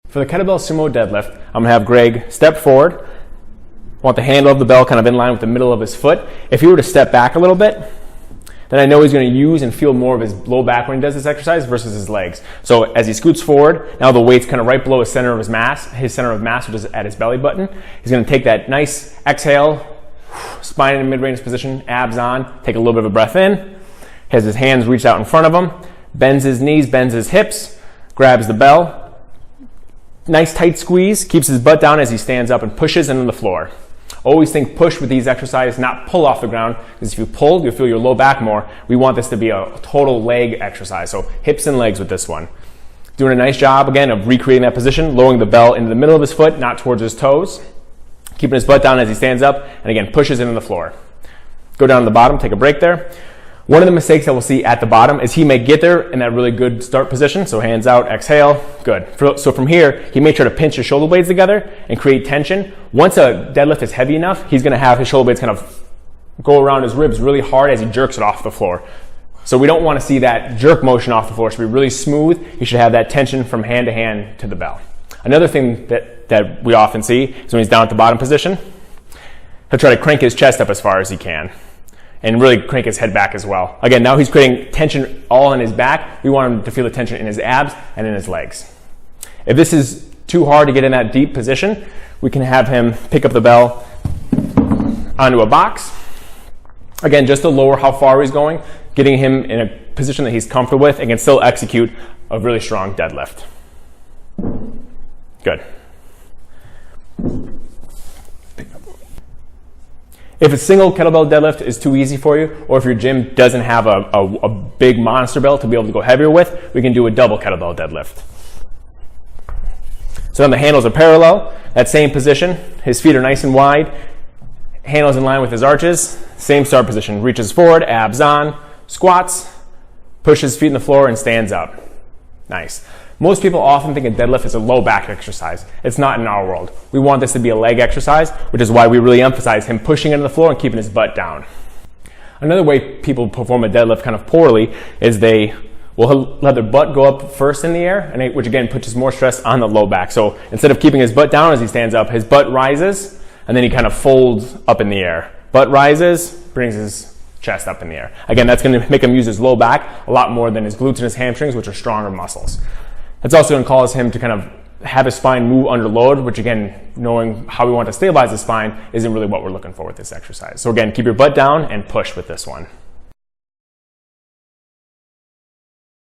For the kettlebell sumo deadlift, I'm gonna have Greg step forward. Want the handle of the bell kind of in line with the middle of his foot. If he were to step back a little bit, then I know he's gonna use and feel more of his low back when he does this exercise versus his legs. So as he scoots forward, now the weight's kind of right below his center of mass, which is at his belly button. He's gonna take that nice exhale, spine in mid-range position, abs on, take a little bit of a breath in, has his hands reached out in front of him, bends his knees, bends his hips, grabs the bell, nice tight squeeze, keeps his butt down as he stands up and pushes into the floor. Always think push with these exercises, not pull off the ground, because if you pull, you'll feel your low back more. We want this to be a total leg exercise, so hips and legs with this one. Doing a nice job, again, of recreating that position, lowering the bell into the middle of his foot, not towards his toes, keeping his butt down as he stands up, and again, pushes into the floor. Go down to the bottom, take a break there. One of the mistakes that we'll see at the bottom is he may get there in that really good start position, so hands out, exhale, good. So from here, he may try to pinch his shoulder blades together and create tension. Once a deadlift is heavy enough, he's gonna have his shoulder blades kind of go around his ribs really hard as he jerks it off the floor. So we don't wanna see that jerk motion off the floor. It should be really smooth. You should have that tension from hand to hand to the bell. Another thing that we often see is when he's down at the bottom position, he'll try to crank his chest up as far as he can and really crank his head back as well. Again, now he's creating tension all in his back. We want him to feel the tension in his abs and in his legs. If this is too hard to get in that deep position, we can have him pick up the bell onto a box. Again, just to lower how far he's going, getting him in a position that he's comfortable with and can still execute a really strong deadlift. Good. If a single kettlebell deadlift is too easy for you, or if your gym doesn't have a big monster bell to be able to go heavier with, we can do a double kettlebell deadlift. So then the handles are parallel, that same position, his feet are nice and wide, handles in line with his arches, same start position, reaches forward, abs on, squats, pushes feet in the floor and stands up. Nice. Most people often think a deadlift is a low back exercise. It's not in our world. We want this to be a leg exercise, which is why we really emphasize him pushing into the floor and keeping his butt down. Another way people perform a deadlift kind of poorly is they will let their butt go up first in the air, which again puts more stress on the low back. So instead of keeping his butt down as he stands up, his butt rises and then he kind of folds up in the air. Butt rises, brings his chest up in the air. Again, that's going to make him use his low back a lot more than his glutes and his hamstrings, which are stronger muscles. That's also going to cause him to kind of have his spine move under load, which again, knowing how we want to stabilize the spine isn't really what we're looking for with this exercise. So again, keep your butt down and push with this one.